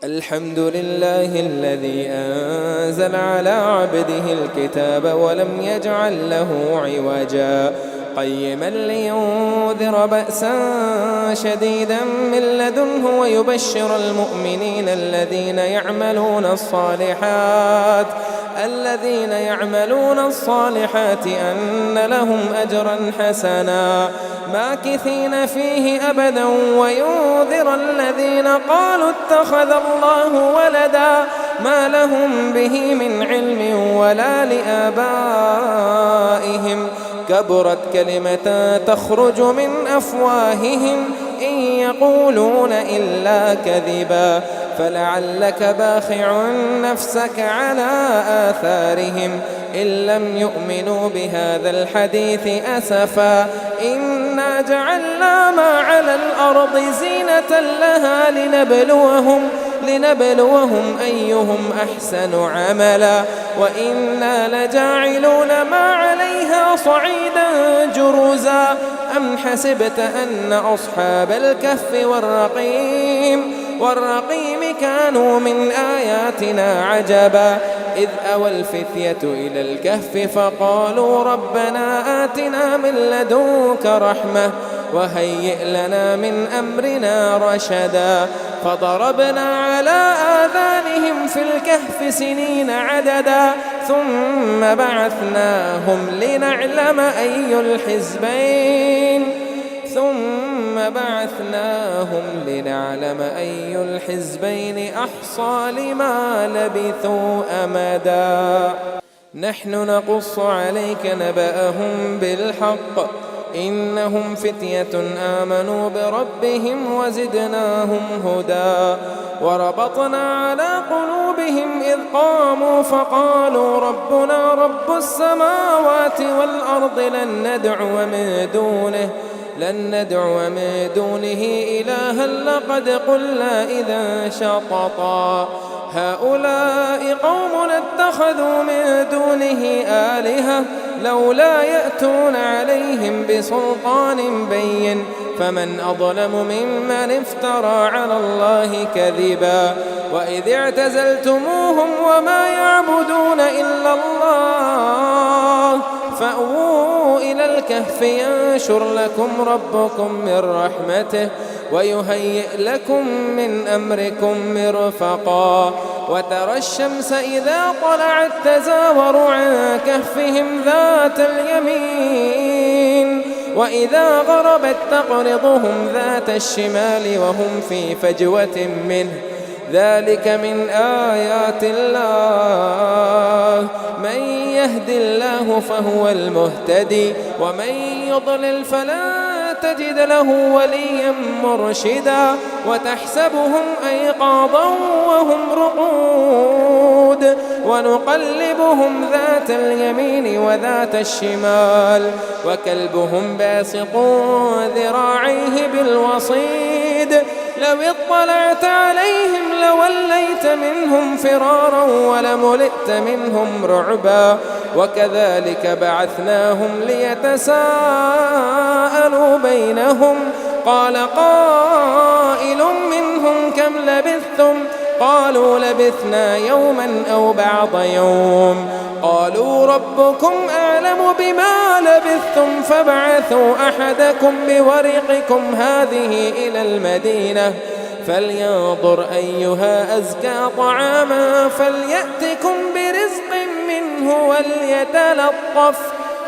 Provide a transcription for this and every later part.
الحمد لله الذي أنزل على عبده الكتاب ولم يجعل له عوجا قيما لينذر بأسا شديدا من لدنه ويبشر المؤمنين الذين يعملون الصالحات أن لهم أجرا حسنا ماكثين فيه أبدا وينذر الذين قالوا اتخذ الله ولدا ما لهم به من علم ولا لآبائهم كبرت كلمة تخرج من أفواههم إن يقولون إلا كذبا فلعلك باخع نفسك على آثارهم إن لم يؤمنوا بهذا الحديث أسفا إنا جعلنا ما على الأرض زينة لها لنبلوهم أيهم أحسن عملا وإنا لجاعلون ما عليها صعيدا جرزا أم حسبت أن أصحاب الكهف والرقيم كانوا من آياتنا عجبا إذ أوى الفتية إلى الكهف فقالوا ربنا آتنا من لدنك رحمة وهيئ لنا من أمرنا رشدا فضربنا على آذانهم في الكهف سنين عددا ثم بعثناهم لنعلم أي الحزبين أحصى لما لبثوا أمدا نحن نقص عليك نبأهم بالحق إنهم فتية آمنوا بربهم وزدناهم هدى وربطنا على قلوبهم إذ قاموا فقالوا ربنا رب السماوات والأرض لن ندعو من دونه إلها لقد قلنا إذا شططا هؤلاء قوم اتخذوا من دونه آلهة لولا يأتون عليهم بسلطان بين فمن أظلم ممن افترى على الله كذبا وإذ اعتزلتموهم وما يعبدون إلا الله فأووا إلى الكهف ينشر لكم ربكم من رحمته ويهيئ لكم من أمركم مرفقا وترى الشمس إذا طلعت تزاور عن كهفهم ذات اليمين وإذا غربت تقرضهم ذات الشمال وهم في فجوة منه ذلك من آيات الله من يهد الله فهو المهتدي ومن يضلل فلا تجد له وليا مرشدا وتحسبهم أيقاظا وهم رقود ونقلبهم ذات اليمين وذات الشمال وكلبهم باسط ذراعيه بالوصيد لو اطلعت عليهم لوليت منهم فرارا ولملئت منهم رعبا وكذلك بعثناهم ليتساءلوا بينهم قال قائل منهم كم لبثتم قالوا لبثنا يوما أو بعض يوم قالوا ربكم أعلم بما لبثتم فابعثوا أحدكم بورقكم هذه إلى المدينة فلينظر أيها أزكى طعاما فليأتكم برزق منه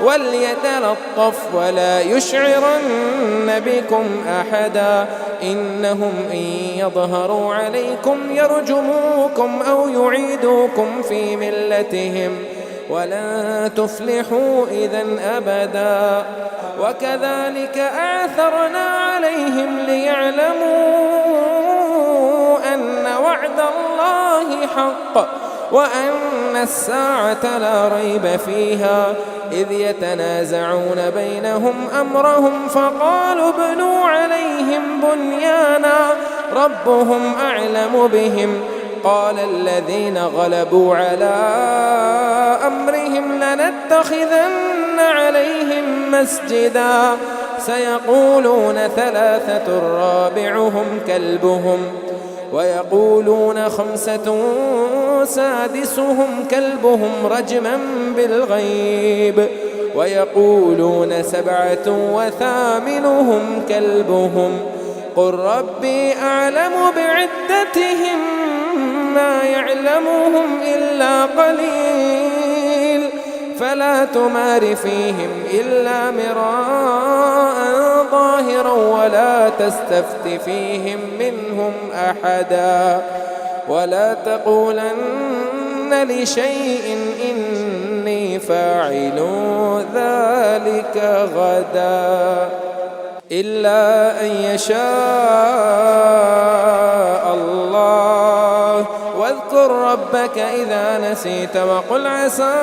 وليتلطف ولا يشعرن بكم أحدا إنهم إن يظهروا عليكم يرجموكم أو يعيدوكم في ملتهم ولن تفلحوا إذن أبدا وكذلك أعثرنا عليهم ليعلموا أن وعد الله حق وأن الساعة لا ريب فيها إذ يتنازعون بينهم أمرهم فقالوا ابنوا عليهم بنيانا ربهم أعلم بهم قال الذين غلبوا على أمرهم لنتخذن عليهم مسجدا سيقولون ثلاثة رابعهم كلبهم ويقولون 5 سادسهم كلبهم رجما بالغيب ويقولون 7 وثامنهم كلبهم قل ربي أعلم بعدتهم ما يعلمهم إلا قليل فلا تمار فيهم إلا مراء ظاهرا ولا تستفت فيهم منهم أحدا ولا تقولن لشيء إني فاعل ذلك غدا إلا أن يشاء الله واذكر ربك إذا نسيت وقل عسى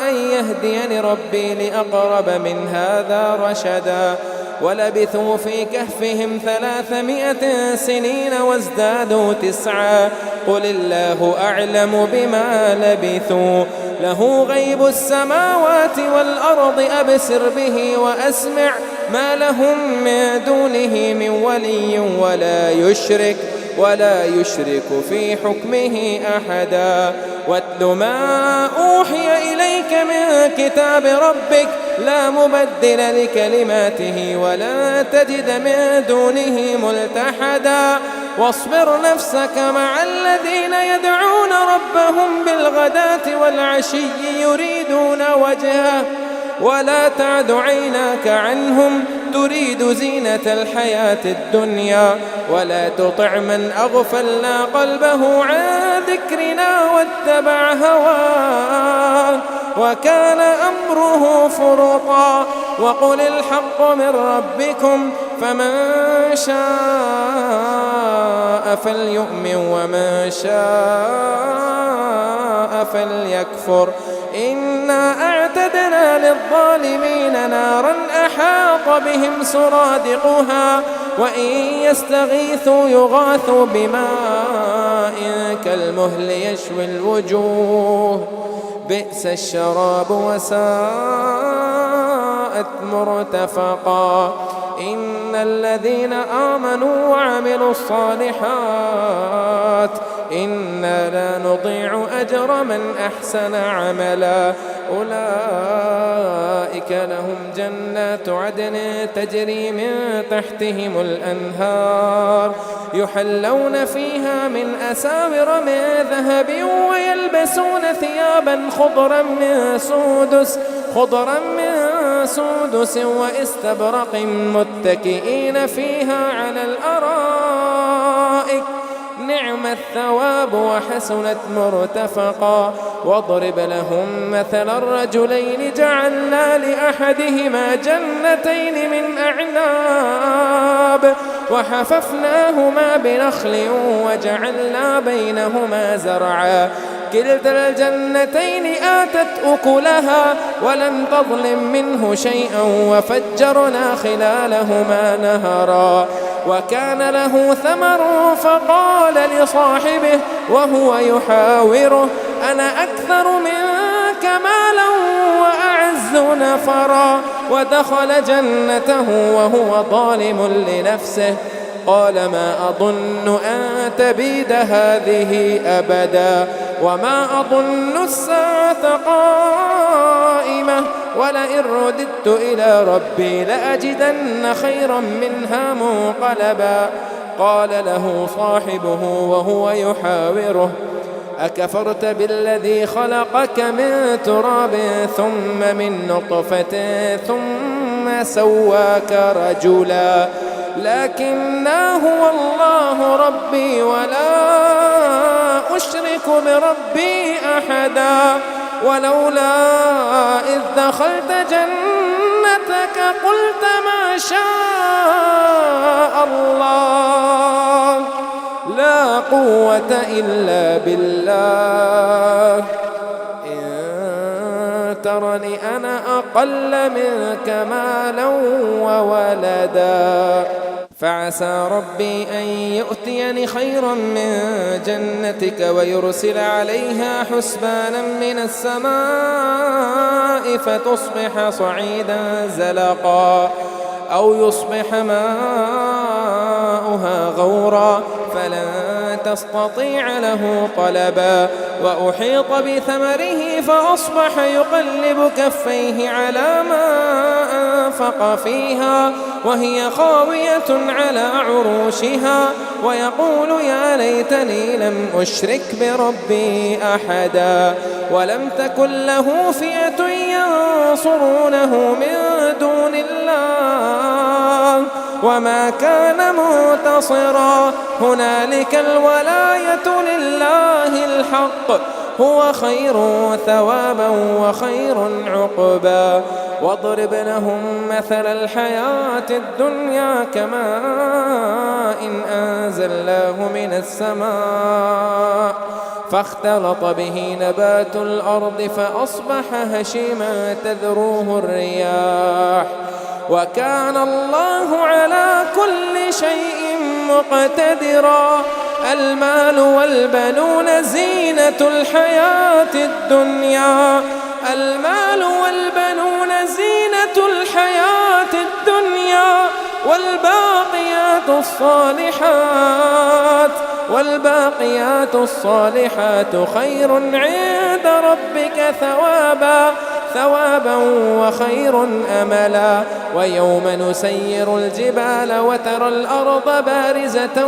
أن يهديني ربي لأقرب من هذا رشدا ولبثوا في كهفهم 300 سنين وازدادوا 9 قل الله أعلم بما لبثوا له غيب السماوات والأرض أبصر به وأسمع ما لهم من دونه من ولي ولا يشرك في حكمه أحدا واتل ما أوحي إليك من كتاب ربك لا مبدل لكلماته ولا تجد من دونه ملتحدا واصبر نفسك مع الذين يدعون ربهم بالغداة والعشي يريدون وجهه ولا تعد عيناك عنهم تريد زينة الحياة الدنيا ولا تطع من أغفلنا قلبه عن ذكرنا واتبع هواه وكان أمره فرطا وقل الحق من ربكم فمن شاء فليؤمن ومن شاء فليكفر إنا أعتدنا للظالمين نارا أحاط بهم سرادقها وإن يستغيثوا يغاثوا بماء كالمهل يشوي الوجوه بئس الشراب وساءت مرتفقا إن الذين آمنوا وعملوا الصالحات إنا لا نضيع أجر من أحسن عملا أولئك لهم جنات عدن تجري من تحتهم الأنهار يحلون فيها من أساور من ذهب ويلبسون ثيابا خضرا من سندس واستبرق متكئين فيها على الأرائك نعم الثواب وحسنت مرتفقا واضرب لهم مثل الرجلين جعلنا لأحدهما جنتين من أعناب وحففناهما بنخل وجعلنا بينهما زرعا كلتا الجنتين آتت أكلها ولم تظلم منه شيئا وفجرنا خلالهما نهرا وكان له ثمر فقال لصاحبه وهو يحاوره أنا أكثر منك مالا وأعز نفرا ودخل جنته وهو ظالم لنفسه قال ما أظن أن تبيد هذه أبدا وما أظن الساعة قائمة ولئن رددت إلى ربي لأجدن خيرا منها منقلبا قال له صاحبه وهو يحاوره أكفرت بالذي خلقك من تراب ثم من نطفة ثم سواك رجلا لكنا هو الله ربي ولا أشرك بربي أحدا ولولا إذ دخلت جنتك قلت ما شاء الله لا قوة إلا بالله إن ترني أنا أقل منك مالا وولدا فعسى ربي أن يؤتيني خيرا من جنتك ويرسل عليها حسبانا من السماء فتصبح صعيدا زلقا أو يصبح ماؤها غورا فلن تستطيع له طلبا وأحيط بثمره فأصبح يقلب كفيه على ما أنفق فيها وهي خاوية على عروشها ويقول يا ليتني لم أشرك بربي أحدا ولم تكن له فئة ينصرونه من دون الله وما كان منتصرا هنالك الولاية لله الحق هو خير ثوابا وخير عقبا واضرب لهم مثل الحياة الدنيا كماء إن أنزلناه من السماء فاختلط به نبات الأرض فأصبح هشيما تذروه الرياح وكان الله على كل شيء مقتدرا المال والبنون زينة الحياة الدنيا المال والبنون زينة الحياة الدنيا والباقيات الصالحات خير عند ربك ثوابا وخير أملا ويوم نسير الجبال وترى الأرض بارزة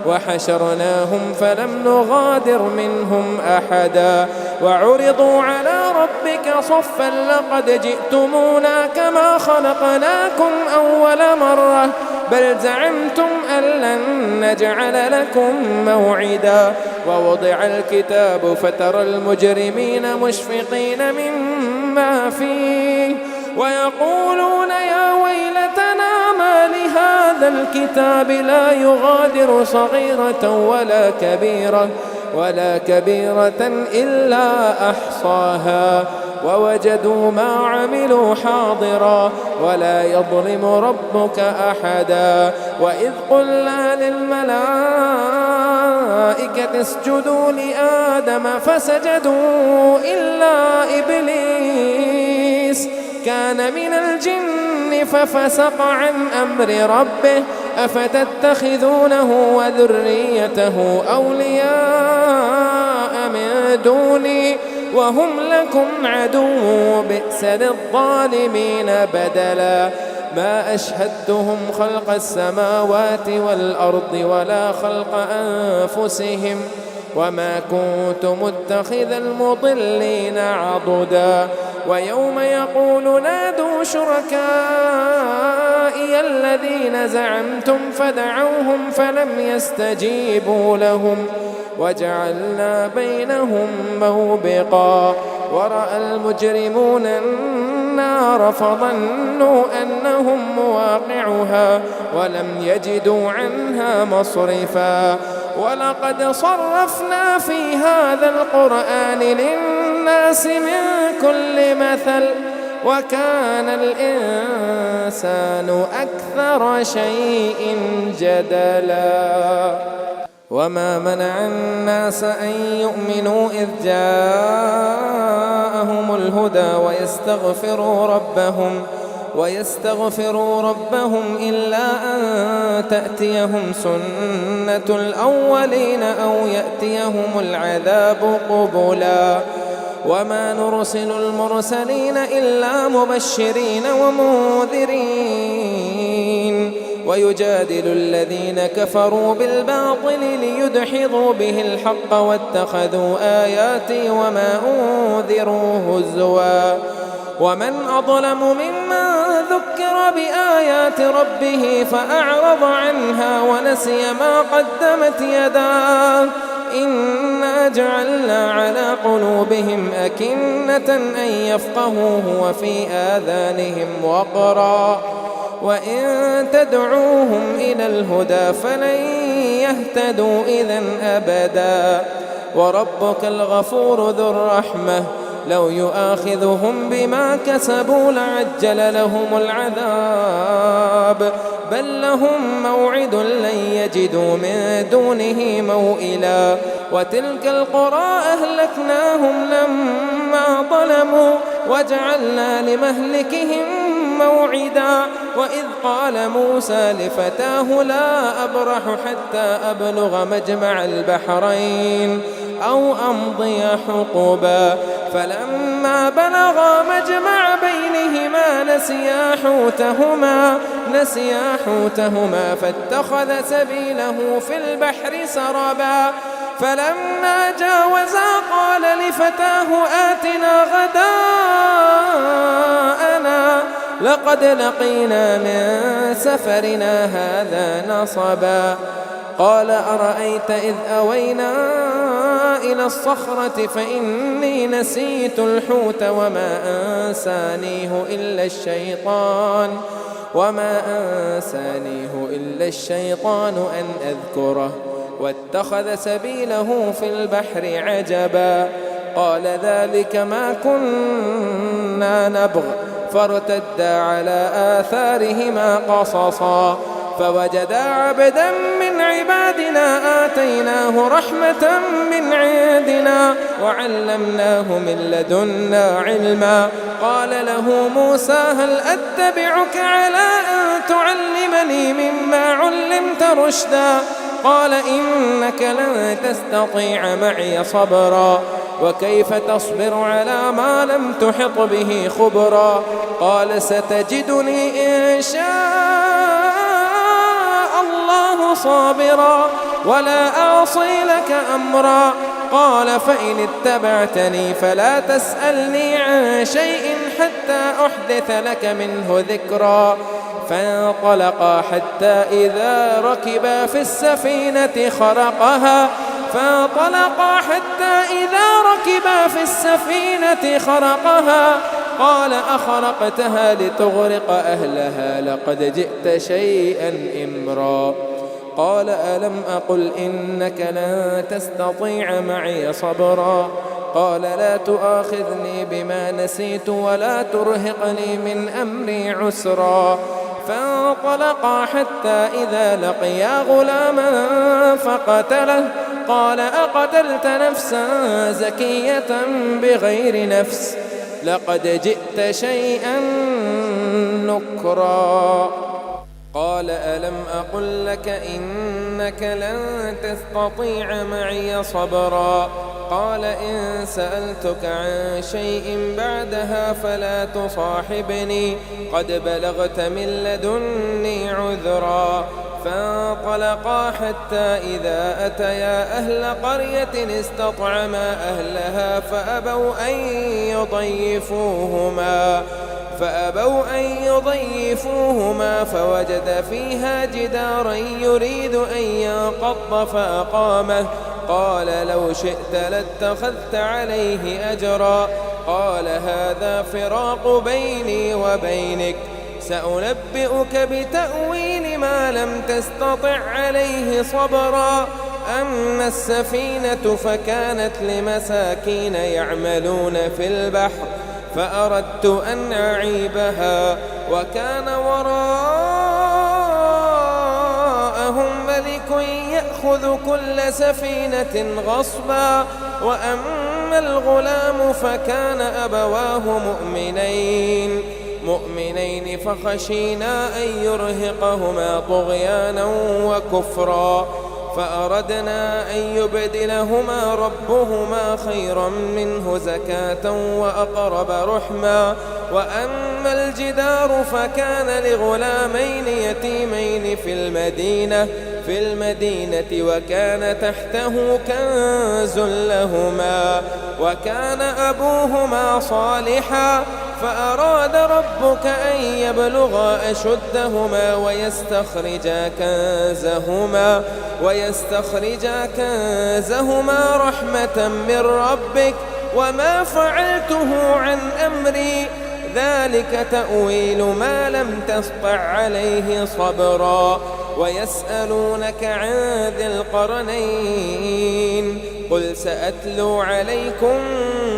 وحشرناهم فلم نغادر منهم أحدا وعرضوا على ربك صفا لقد جئتمونا كما خلقناكم أول مرة بل زعمتم أن لن نجعل لكم موعدا ووضع الكتاب فترى المجرمين مشفقين مما فيه ويقولون يا ويلتنا ما لهذا الكتاب لا يغادر صغيرة ولا كبيرة إلا أحصاها ووجدوا ما عملوا حاضرا ولا يظلم ربك أحدا وإذ قلنا للملائكة اسجدوا لآدم فسجدوا إلا إبليس كان من الجن ففسق عن أمر ربه أفتتخذونه وذريته أولياء من دوني وهم لكم عدو بئس للظالمين بدلا ما أشهدتهم خلق السماوات والأرض ولا خلق أنفسهم وما كنت متخذ المضلين عضدا ويوم يقول نادوا شركائي الذين زعمتم فدعوهم فلم يستجيبوا لهم وجعلنا بينهم موبقا ورأى المجرمون النار فظنوا أنهم مواقعها ولم يجدوا عنها مصرفا ولقد صرفنا في هذا القرآن للناس من كل مثل وكان الإنسان أكثر شيء جدلا وما منع الناس أن يؤمنوا إذ جاءهم الهدى ويستغفروا ربهم إلا أن تأتيهم سنة الأولين أو يأتيهم العذاب قبلا وما نرسل المرسلين إلا مبشرين ومنذرين ويجادل الذين كفروا بالباطل ليدحضوا به الحق واتخذوا آياتي وما أنذروا هزوا ومن أظلم ممن ذكر بآيات ربه فأعرض عنها ونسي ما قدمت يداه إنا جعلنا على قلوبهم أكنة أن يفقهوه وفي آذانهم وقرا وإن تدعوهم إلى الهدى فلن يهتدوا إذا أبدا وربك الغفور ذو الرحمة لو يؤاخذهم بما كسبوا لعجل لهم العذاب بل لهم موعد لن يجدوا من دونه موئلا وتلك القرى أهلكناهم لما ظلموا وجعلنا لمهلكهم موعدا. وإذ قال موسى لفتاه لا أبرح حتى أبلغ مجمع البحرين أو أمضي حقبا. فلما بلغا مجمع بينهما نسيا حوتهما فاتخذ سبيله في البحر سربا. فلما جاوزا قال لفتاه آتنا غداءنا لقد لقينا من سفرنا هذا نصبا. قال أرأيت إذ أوينا إلى الصخرة فإني نسيت الحوت وما أنسانيه إلا الشيطان أن أذكره واتخذ سبيله في البحر عجبا. قال ذلك ما كنا نبغ فارتدا على آثارهما قصصا. فوجدا عبدا من عبادنا آتيناه رحمة من عندنا وعلمناه من لدنا علما. قال له موسى هل أتبعك على أن تعلمني مما علمت رشدا. قال إنك لن تستطيع معي صبرا وكيف تصبر على ما لم تحط به خبرا. قال ستجدني إن شاء الله صابرا ولا أعصي لك أمرا. قال فإن اتبعتني فلا تسألني عن شيء حتى أحدث لك منه ذكرا. فانطلقا حتى إذا ركبا في السفينة خرقها قال أخرقتها لتغرق أهلها لقد جئت شيئا إمرا. قال ألم أقل إنك لن تستطيع معي صبرا. قال لا تؤاخذني بما نسيت ولا ترهقني من أمري عسرا. فانطلقا حتى إذا لقيا غلاما فقتله. قال أقتلت نفسا زكية بغير نفس لقد جئت شيئا نكرا. قال ألم أقل لك إنك لن تستطيع معي صبرا. قال إن سألتك عن شيء بعدها فلا تصاحبني قد بلغت من لدني عذرا. فانطلقا حتى إذا أتيا أهل قرية استطعما أهلها فأبوا أن يضيفوهما فوجد فيها جدارا يريد أن ينقض فأقامه. قال لو شئت لاتخذت عليه أجرا. قال هذا فراق بيني وبينك سأنبئك بتأويل ما لم تستطع عليه صبرا. أما السفينة فكانت لمساكين يعملون في البحر فأردت أن أعيبها وكان وراءهم ملك يأخذ كل سفينة غصبا. وأما الغلام فكان أبواه مؤمنين فخشينا أن يرهقهما طغيانا وكفرا. فأردنا أن يبدلهما ربهما خيرا منه زكاة وأقرب رحما. وأما الجدار فكان لغلامين يتيمين في المدينة وكان تحته كنز لهما وكان أبوهما صالحا. فأراد ربك أن يبلغا أشدهما ويستخرجا كنزهما رحمة من ربك وما فعلته عن أمري ذلك تأويل ما لم تسطع عليه صبرا. ويسألونك عن ذي القرنين قل سأتلو عليكم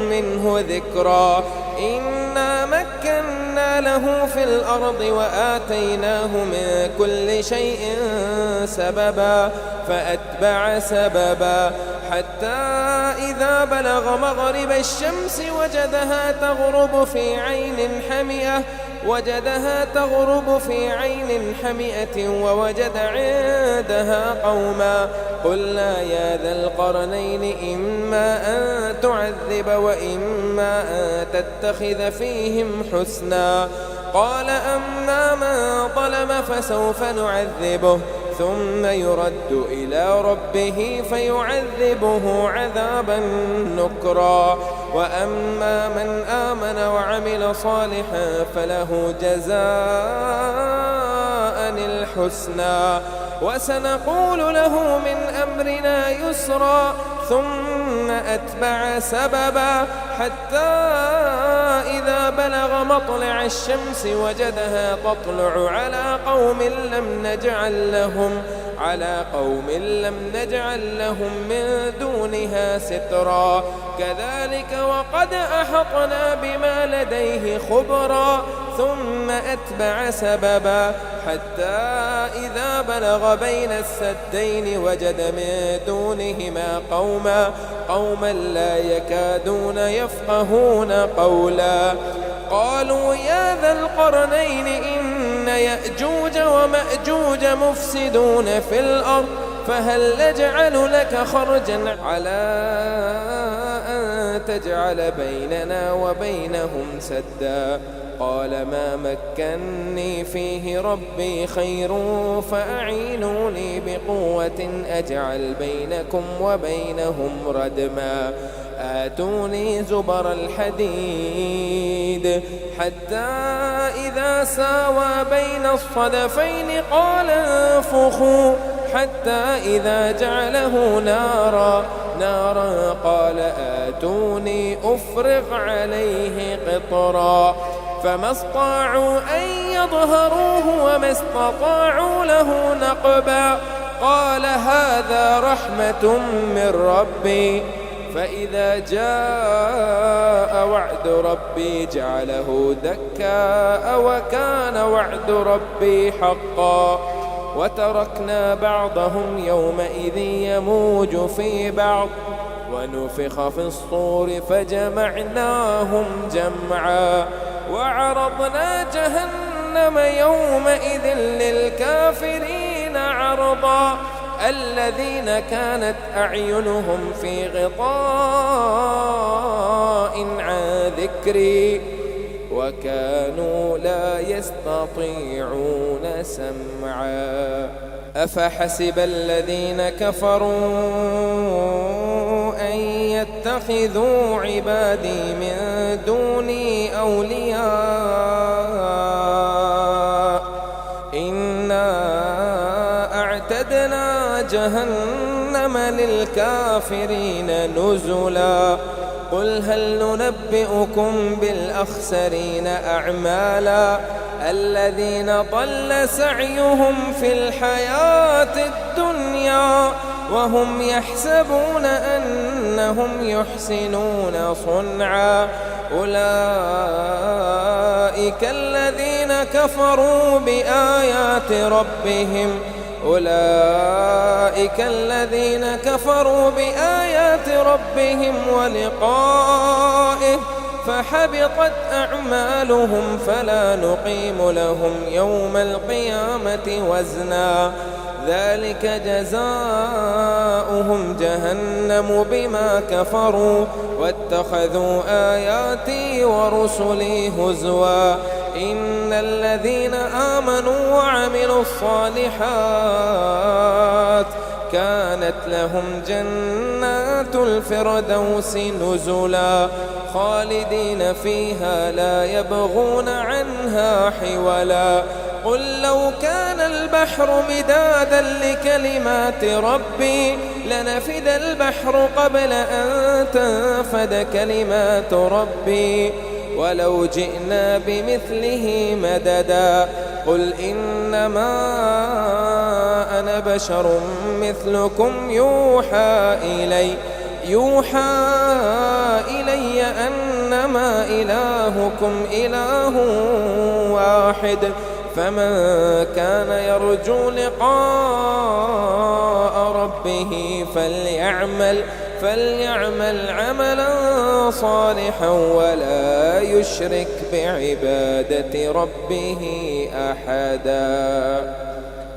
منه ذكرا. إنا مكنا له في الأرض وآتيناه من كل شيء سببا فأتبع سببا حتى إذا بلغ مغرب الشمس وجدها تغرب في عين حمئة ووجد عندها قوما. قلنا يا ذا القرنين إما أن تعذب وإما أن تتخذ فيهم حسنا. قال أما من ظلم فسوف نعذبه ثم يرد إلى ربه فيعذبه عذابا نكرا. وأما من آمن وعمل صالحا فله جزاء الحسنى وسنقول له من أمرنا يسرا. ثم أتبع سببا حتى إذا بلغ مطلع الشمس وجدها تطلع على قوم لم نجعل لهم من دونها سترا. كذلك وقد أحطنا بما لديه خبرا. ثم أتبع سببا حتى إذا بلغ بين السدين وجد من دونهما قوما لا يكادون يفقهون قولا. قالوا يا ذا القرنين إن يأجوج ومأجوج مفسدون في الأرض فهل نجعل لك خرجا على أن تجعل بيننا وبينهم سدا. قال ما مكني فيه ربي خير فأعينوني بقوة أجعل بينكم وبينهم ردما. آتوني زبر الحديد حتى إذا ساوى بين الصدفين قال انفخوا حتى إذا جعله نارا قال آتوني أفرغ عليه قطرا. فما استطاعوا أن يظهروه وما استطاعوا له نقبا. قال هذا رحمة من ربي فإذا جاء وعد ربي جعله دكاء وكان وعد ربي حقا. وتركنا بعضهم يومئذ يموج في بعض ونفخ في الصور فجمعناهم جمعا. وعرضنا جهنم يومئذ للكافرين عرضا. الذين كانت أعينهم في غطاء عن ذكري وكانوا لا يستطيعون سمعا. أفحسب الذين كفروا أن يتخذوا عبادي من دوني أولياء إنا أعتدنا جهنم للكافرين نزلا. قل هل ننبئكم بالأخسرين أعمالا الذين ضل سعيهم في الحياة الدنيا وهم يحسبون أنهم يحسنون صنعا. أولئك الذين كفروا بآيات ربهم ولقائه فحبطت أعمالهم فلا نقيم لهم يوم القيامة وزنا. ذلك جزاؤهم جهنم بما كفروا واتخذوا آياتي ورسلي هزوا. إن الذين آمنوا وعملوا الصالحات كانت لهم جنات الفردوس نزلا خالدين فيها لا يبغون عنها حولا. قل لو كان البحر مدادا لكلمات ربي لنفد البحر قبل أن تنفد كلمات ربي ولو جئنا بمثله مددا. قل إنما أنا بشر مثلكم يوحى إلي أنما إلهكم إله واحد فمن كان يرجو لقاء ربه ربه فليعمل عملا صالحا ولا يشرك بعبادة ربه أحدا.